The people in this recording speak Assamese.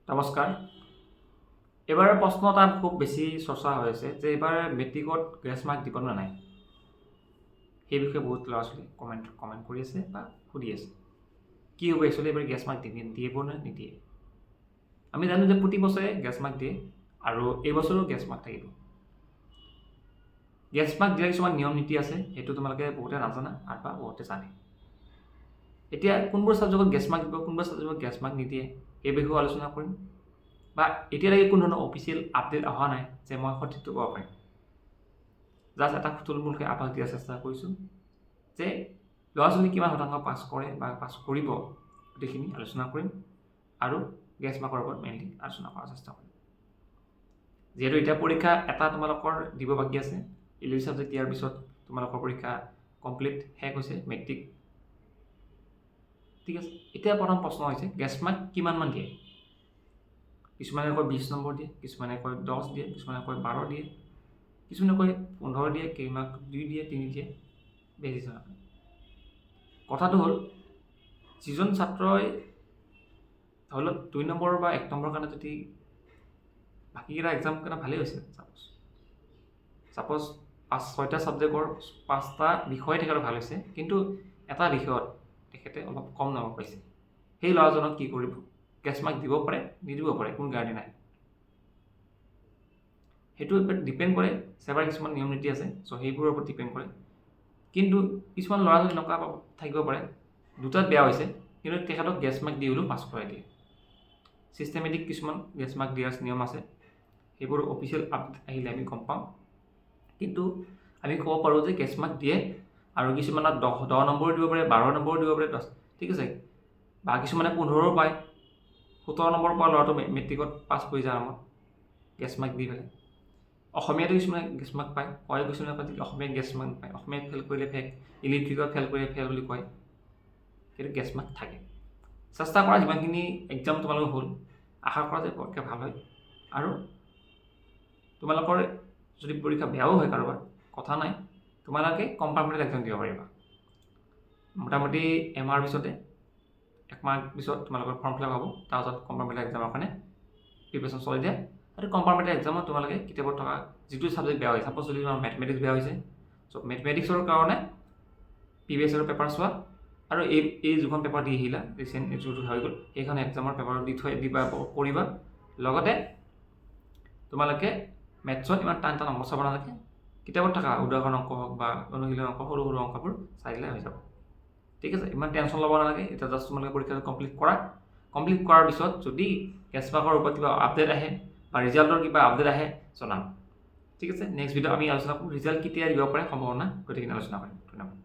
নমস্কাৰ। এবাৰৰ প্ৰশ্ন এটা খুব বেছি চৰ্চা হৈ আছে যে এইবাৰ মেট্ৰিকত গ্ৰেছ মাৰ্ক দিব নে নাই। সেই বিষয়ে বহুত ল'ৰা ছোৱালী কমেণ্ট কৰি আছে বা সুধি আছে কি হ'ব একচুৱেলি এইবাৰ গ্ৰেছ মাৰ্ক দিব নে নিদিয়ে। আমি জানো যে প্ৰতি বছৰে গ্ৰেছ মাৰ্ক দিয়ে আৰু এইবছৰো গ্ৰেছ মাৰ্ক থাকিব। গ্ৰেছ মাৰ্ক দিয়াৰ কিছুমান নিয়ম নীতি আছে, সেইটো তোমালোকে বহুতে নাজানা আৰু বা বহুতে জানে। এতিয়া কোনবোৰ ছাবজেক্টত গ্ৰেছ মাৰ্ক দিব, কোনবোৰ ছাবজেক্টত গ্ৰেছ মাৰ্ক নিদিয়ে, এই বিষয়ে আলোচনা কৰিম। বা এতিয়ালৈকে কোনো ধৰণৰ অফিচিয়েল আপডেট অহা নাই যে মই সঠিকটো ক'ব পাৰিম। জাষ্ট এটা থুলমূলকৈ আভাস দিয়াৰ চেষ্টা কৰিছোঁ যে ল'ৰা ছোৱালী কিমান শতাংশ পাছ কৰে বা পাছ কৰিব, গোটেইখিনি আলোচনা কৰিম আৰু গ্ৰেছ মাৰ্কৰ ওপৰত মেইনলি আলোচনা কৰাৰ চেষ্টা কৰিম। যিহেতু এতিয়া পৰীক্ষা এটা তোমালোকৰ দিব বাকী আছে, 11 ছাবজেক্ট দিয়াৰ পিছত তোমালোকৰ পৰীক্ষা কমপ্লিট শেষ হৈছে মেট্ৰিক। ঠিক আছে, এতিয়া প্ৰথম প্ৰশ্ন হৈছে গ্ৰেছ মাৰ্ক কিমানমান দিয়ে। কিছুমানে কয় 20 নম্বৰ দিয়ে, কিছুমানে কয় 10 দিয়ে, কিছুমানে কয় 12 দিয়ে, কিছুমানে কয় 15 দিয়ে, কেইমাৰ্ক 2 দিয়ে, 3 দিয়ে, বেছি জনা। কথাটো হ'ল যিজন ছাত্ৰই ধৰি লওক 2 নম্বৰ বা 1 নম্বৰৰ কাৰণে যদি বাকীকেইটা এক্সাম কাৰণে ভালেই হৈছে, ছাপ'জ 5-6টা ছাবজেক্টৰ 5টা বিষয় তেখেতৰ ভাল হৈছে, কিন্তু এটা বিষয়ত তেখেতে অলপ কম নম্বৰ পাইছে, সেই ল'ৰাজনক কি কৰিব? গ্ৰেছ মাৰ্ক দিব পাৰে, নিদিব পাৰে, কোনো গাৰেণ্টি নাই। সেইটো ডিপেণ্ড কৰে, চেবাৰ কিছুমান নিয়ম নীতি আছে, চ' সেইবোৰৰ ওপৰত ডিপেণ্ড কৰে। কিন্তু কিছুমান ল'ৰা ছোৱালী এনেকুৱা থাকিব পাৰে দুটাত বেয়া হৈছে, কিন্তু তেখেতক গ্ৰেছ মাৰ্ক দি হ'লেও পাছ কৰাই দিয়ে। ছিষ্টেমেটিক কিছুমান গ্ৰেছ মাৰ্ক দিয়াৰ নিয়ম আছে, সেইবোৰ অফিচিয়েল আপডেট আহিলে আমি গম পাম। কিন্তু আমি ক'ব পাৰোঁ যে গ্ৰেছ মাৰ্ক দিয়ে, আৰু কিছুমানত 10 নম্বৰ দিব পাৰে, 12 নম্বৰ দিব পাৰে, 10, ঠিক আছে, বা কিছুমানে 15 পায়, 17 নম্বৰ পোৱা ল'ৰাটো মেট্ৰিকত পাছ কৰি যায় আৰামত গ্ৰেছ মাৰ্ক দি পেলাই। অসমীয়াতো কিছুমানে গ্ৰেছ মাৰ্ক পায়, কয় কিছুমানে কয় অসমীয়াত গ্ৰেছ মাৰ্ক পায়, অসমীয়াত ফেইল কৰিলে ফেক, ইলেক্ট্ৰিকত ফেইল কৰিলে ফেইল বুলি কয়, কিন্তু গ্ৰেছ মাৰ্ক থাকে। চেষ্টা কৰা যিমানখিনি এক্সাম তোমালোকৰ হ'ল, আশা কৰা যে পৰীক্ষা ভাল হয়। আৰু তোমালোকৰ যদি পৰীক্ষা বেয়াও হয় কাৰোবাৰ, কথা নাই, তোমালোকে কম্পাৰ্টমেণ্টেল এক্সাম দিব পাৰিবা। মোটামুটি এমাহৰ পিছতে, 1 মাহ পিছত তোমালোকৰ ফৰ্ম ফিল আপ হ'ব, তাৰপিছত কম্পাৰ্টমেণ্টেল এক্সামৰ কাৰণে প্ৰিপেৰেশ্যন চলাই দিয়ে। আৰু কম্পাৰ্টমেণ্টেল এক্সামত তোমালোকে কিতাপত থকা যিটো ছাবজেক্ট বেয়া হয়, ছাপ'জ যদি তোমাৰ মেথমেটিক্স বেয়া হৈছে, চ' মেথমেটিক্সৰ কাৰণে প্ৰিভিয়াছ ইয়েৰৰ পেপাৰ চোৱা, আৰু এই যিখন পেপাৰ দি আহিলা ৰিচেণ্ট যিটো হৈ গ'ল, সেইখন এক্সামৰ পেপাৰত দিবা কৰিবা। লগতে তোমালোকে মেথছত ইমান টান টান অংক চাব নালাগে, কিতাপত থকা উদাহৰণ অংক হওক বা অনুশীলন অংক, সৰু সৰু অংকবোৰ চাই দিলে হৈ যাব। ঠিক আছে, ইমান টেনশ্যন ল'ব নালাগে। এতিয়া জাষ্ট তোমালোকে পৰীক্ষাটো কমপ্লিট কৰা। কমপ্লিট কৰাৰ পিছত যদি গ্ৰেছ মাৰ্কৰ ওপৰত কিবা আপডেট আহে বা ৰিজাল্টৰ কিবা আপডেট আহে জনাম। ঠিক আছে, নেক্সট ভিডিঅ' আমি আলোচনা কৰোঁ ৰিজাল্ট কেতিয়া দিব পাৰে সম্ভাৱনা, গোটেইখিনি আলোচনা কৰিম। ধন্যবাদ।